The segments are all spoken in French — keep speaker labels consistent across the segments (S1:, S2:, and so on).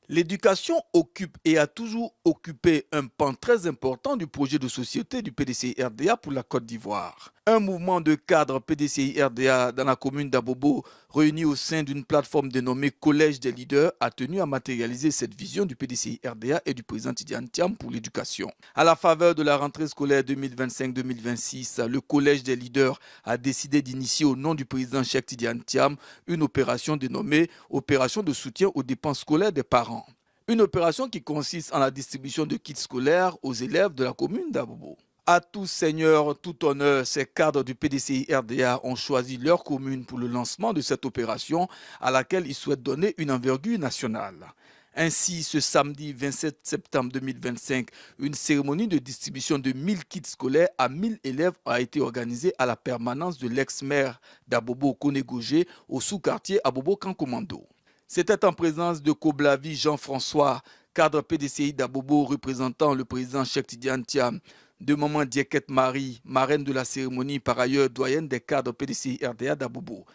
S1: L'éducation occupe et a toujours occupé un pan très important du projet de société du PDCI-RDA pour la Côte d'Ivoire. Un mouvement de cadres PDCI-RDA dans la commune d'Abobo, réuni au sein d'une plateforme dénommée Collège des leaders, a tenu à matérialiser cette vision du PDCI-RDA et du président Tidiane Thiam pour l'éducation. À la faveur de la rentrée scolaire 2025-2026, le Collège des leaders a décidé d'initier au nom du président Cheikh Tidiane Thiam une opération dénommée Opération de soutien aux dépenses scolaires des parents. Une opération qui consiste en la distribution de kits scolaires aux élèves de la commune d'Abobo. À tout seigneur, tout honneur, ces cadres du PDCI RDA ont choisi leur commune pour le lancement de cette opération à laquelle ils souhaitent donner une envergure nationale. Ainsi, ce samedi 27 septembre 2025, une cérémonie de distribution de 1000 kits scolaires à 1000 élèves a été organisée à la permanence de l'ex-maire d'Abobo Konégogé au sous-quartier Abobo Kankomando. C'était en présence de Koblavi Jean-François, cadre PDCI d'Abobo représentant le président Cheikh Tidiane Thiam, de Maman Dieket Marie, marraine de la cérémonie, par ailleurs doyenne des cadres PDCI RDA d'Abobo,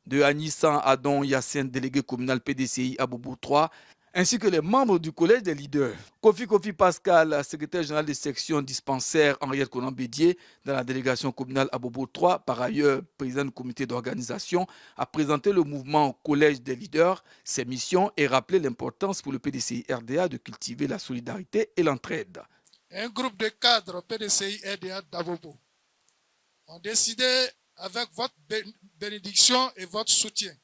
S1: de Anissan Adon Yassine, délégué communal PDCI Abobo 3, ainsi que les membres du collège des leaders. Kofi Pascal, secrétaire général de section dispensaire Henriette Conan Bédier, dans la délégation communale Abobo 3, par ailleurs président du comité d'organisation, a présenté le mouvement au collège des leaders, ses missions et rappelé l'importance pour le PDCI RDA de cultiver la solidarité et l'entraide.
S2: Un groupe de cadres PDCI RDA d'Abobo ont décidé, avec votre bénédiction et votre soutien,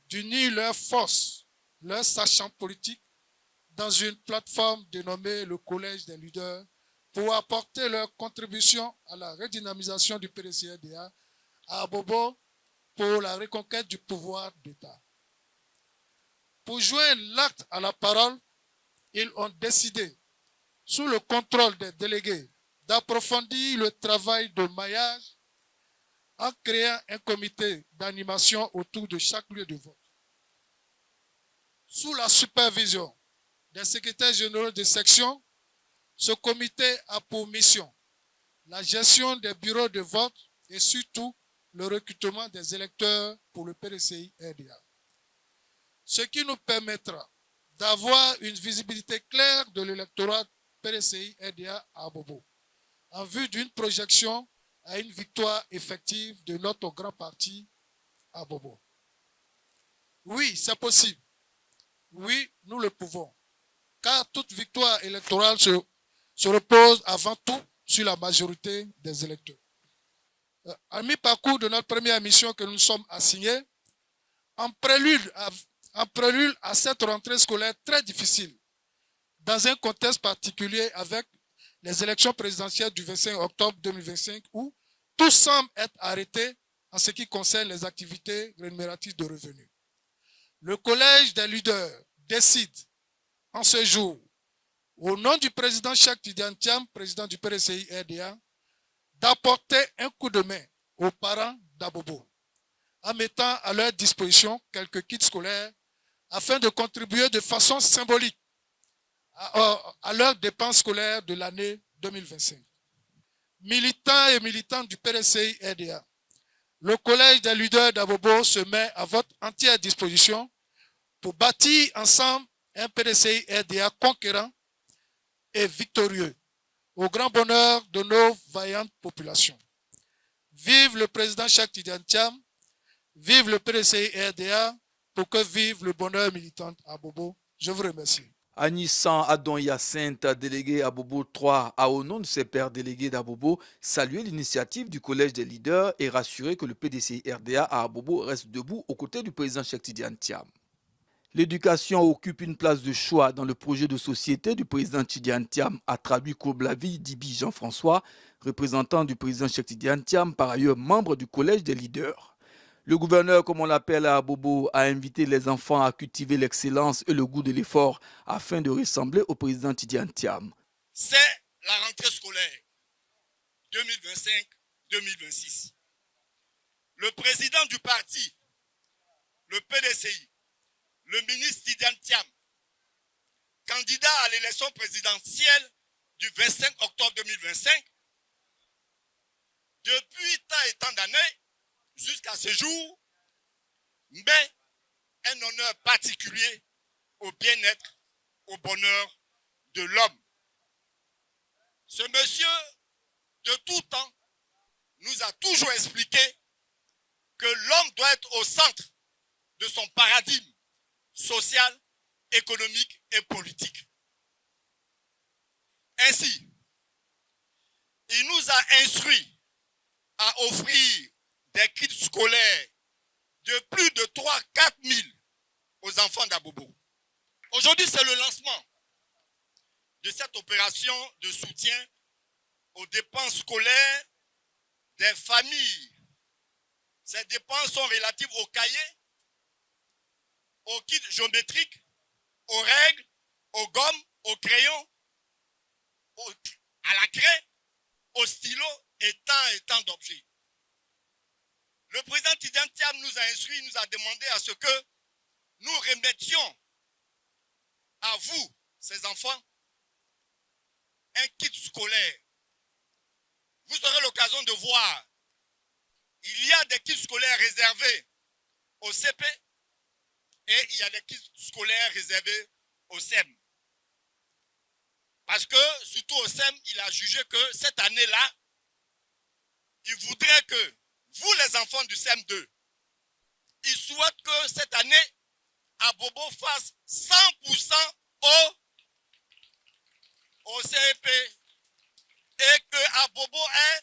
S2: d'unir leurs forces, leurs sachants politiques dans une plateforme dénommée le Collège des leaders pour apporter leur contribution à la redynamisation du PDCI-RDA à Abobo pour la reconquête du pouvoir d'État. Pour joindre l'acte à la parole, ils ont décidé, sous le contrôle des délégués, d'approfondir le travail de maillage en créant un comité d'animation autour de chaque lieu de vote. Sous la supervision des secrétaires généraux de section, ce comité a pour mission la gestion des bureaux de vote et surtout le recrutement des électeurs pour le PDCI-RDA. Ce qui nous permettra d'avoir une visibilité claire de l'électorat PDCI-RDA à Abobo, en vue d'une projection à une victoire effective de notre grand parti à Abobo. Oui, c'est possible. Oui, nous le pouvons. Car toute victoire électorale se repose avant tout sur la majorité des électeurs. À mi-parcours de notre première mission que nous sommes assignés, en prélude à cette rentrée scolaire très difficile, dans un contexte particulier avec les élections présidentielles du 25 octobre 2025 où tout semble être arrêté en ce qui concerne les activités rémunératrices de revenus. Le collège des leaders décide en ce jour, au nom du président Cheikh Tidiane Thiam, président du PDCI-RDA, d'apporter un coup de main aux parents d'Abobo en mettant à leur disposition quelques kits scolaires afin de contribuer de façon symbolique à leurs dépenses scolaires de l'année 2025. Militants et militantes du PDCI-RDA, le collège des leaders d'Abobo se met à votre entière disposition pour bâtir ensemble un PDCI-RDA conquérant et victorieux, au grand bonheur de nos vaillantes populations. Vive le président Cheikh Tidiane Thiam, vive le PDCI-RDA, pour que vive le bonheur militant à Bobo. Je vous remercie.
S1: Anissan Adon Hyacinthe, délégué à Bobo 3, a au nom de ses pairs délégués d'Abobo salué l'initiative du collège des leaders et rassuré que le PDCI RDA à Abobo reste debout aux côtés du président Cheikh Tidiane Thiam. L'éducation occupe une place de choix dans le projet de société du président Tidiane Thiam, a traduit Koblavi Dibi Jean-François, représentant du président Cheikh Tidiane Thiam, par ailleurs membre du collège des leaders. Le gouverneur, comme on l'appelle à Abobo, a invité les enfants à cultiver l'excellence et le goût de l'effort afin de ressembler au président Tidiane Thiam.
S3: C'est la rentrée scolaire 2025-2026. Le président du parti, le PDCI, le ministre Tidiane Thiam, candidat à l'élection présidentielle du 25 octobre 2025, depuis tant et tant d'années, jusqu'à ce jour, met un honneur particulier au bien-être, au bonheur de l'homme. Ce monsieur, de tout temps, nous a toujours expliqué que l'homme doit être au centre de son paradigme social, économique et politique. Ainsi, il nous a instruits à offrir des kits scolaires de plus de 3-4 000 aux enfants d'Abobo. Aujourd'hui, c'est le lancement de cette opération de soutien aux dépenses scolaires des familles. Ces dépenses sont relatives aux cahiers, aux kits géométriques, aux règles, aux gommes, aux crayons, à la craie, aux stylos et tant d'objets. Le président Tidiane Thiam nous a instruit, nous a demandé à ce que nous remettions à vous, ces enfants, un kit scolaire. Vous aurez l'occasion de voir, il y a des kits scolaires réservés au CP et il y a des kits scolaires réservés au SEM. Parce que, surtout au SEM, il a jugé que cette année-là, il voudrait que vous, les enfants du SEM2, il souhaite que cette année, Abobo fasse 100% au CEP et que Abobo ait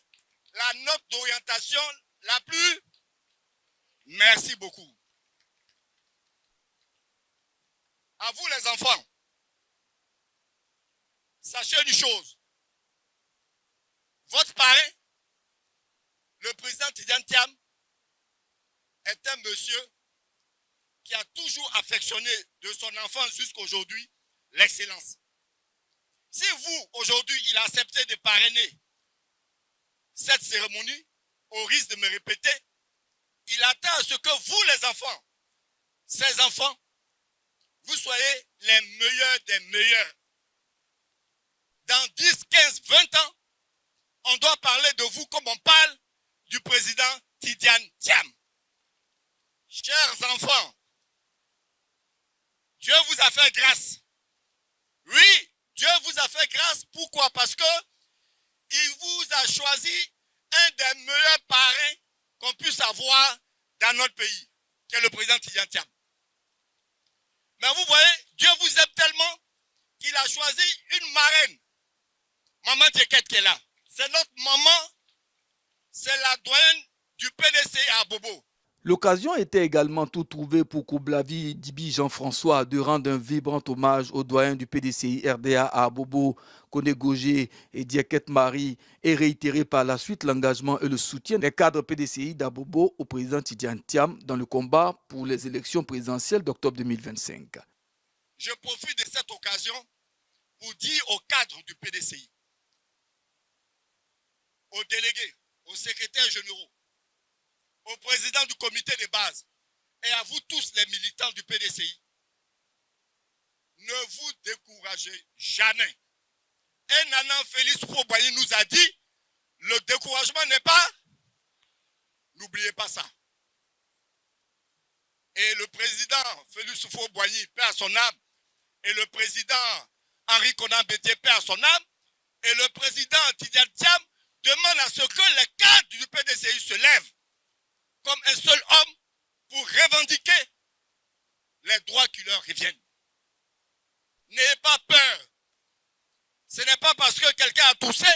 S3: la note d'orientation la plus. Merci beaucoup. À vous les enfants, sachez une chose. Votre parrain, le président Tidiane Thiam, est un monsieur qui a toujours affectionné de son enfance jusqu'à aujourd'hui l'excellence. Si vous, aujourd'hui, il a accepté de parrainer cette cérémonie, au risque de me répéter, il attend à ce que vous, les enfants, ces enfants, vous soyez les meilleurs des meilleurs. Dans 10, 15, 20 ans, on doit parler de vous comme on parle du président Tidiane Thiam. Chers enfants, Dieu vous a fait grâce. Oui, Dieu vous a fait grâce. Pourquoi? Parce que il vous a choisi un des meilleurs parrains qu'on puisse avoir dans notre pays, qui est le président Tidiane Thiam. Mais vous voyez, Dieu vous aime tellement qu'il a choisi une marraine. Maman Tchèquette qui est là. C'est notre maman, c'est la doyenne du PDC à Abobo.
S1: L'occasion était également tout trouvée pour Koublavi Dibi Jean-François de rendre un vibrant hommage aux doyens du PDCI RDA à Abobo, Koné Gogé et Diakette Marie et réitérer par la suite l'engagement et le soutien des cadres PDCI d'Abobo au président Tidiane Thiam dans le combat pour les élections présidentielles d'octobre 2025.
S3: Je profite de cette occasion pour dire aux cadres du PDCI, aux délégués, aux secrétaires généraux, au président du comité de base et à vous tous les militants du PDCI, ne vous découragez jamais. Et Nana Félix Houphouët-Boigny nous a dit, le découragement n'est pas, n'oubliez pas ça. Et le président Félix Houphouët-Boigny, paix à son âme, et le président Henri Konan Bédié, paix à son âme, et le président Tidiane Thiam demandent à ce que les cadres du PDCI se lèvent comme un seul homme pour revendiquer les droits qui leur reviennent. N'ayez pas peur. Ce n'est pas parce que quelqu'un a toussé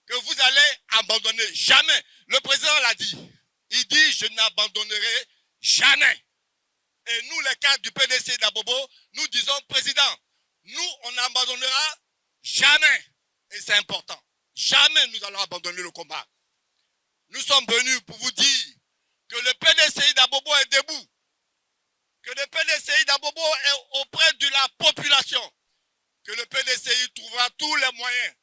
S3: que vous allez abandonner. Jamais. Le président l'a dit. Il dit, je n'abandonnerai jamais. Et nous, les cadres du PDC d'Abobo, nous disons, président, nous, on n'abandonnera jamais. Et c'est important. Jamais nous allons abandonner le combat. Nous sommes venus pour vous dire que le PDCI d'Abobo est debout, que le PDCI d'Abobo est auprès de la population, que le PDCI trouvera tous les moyens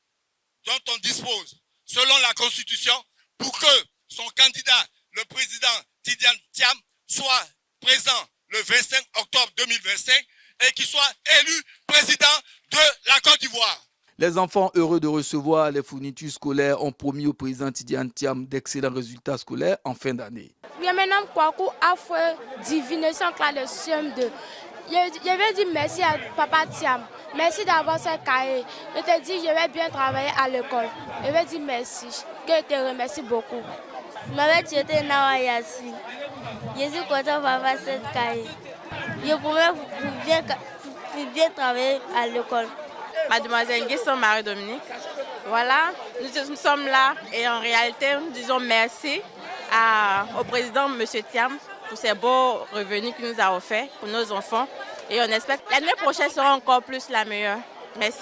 S3: dont on dispose, selon la Constitution, pour que son candidat, le président Tidiane Thiam, soit présent le 25 octobre 2025 et qu'il soit élu président de la Côte d'Ivoire.
S1: Les enfants heureux de recevoir les fournitures scolaires ont promis au président Tidiane Thiam d'excellents résultats scolaires en fin d'année.
S4: Je vais dire merci à Papa Thiam. Merci d'avoir ce cahier. Je te dis, je vais bien travailler à l'école. Je vais dire merci. Que je te remercie beaucoup.
S5: Je m'appelle Tioté Nawa Yassi. Je suis content d'avoir ce cahier. Je pourrais bien travailler à l'école.
S6: Mademoiselle Nguesson Marie-Dominique. Voilà, nous sommes là et en réalité, nous disons merci au président M. Thiam pour ces beaux revenus qu'il nous a offerts pour nos enfants. Et on espère que l'année prochaine sera encore plus la meilleure. Merci.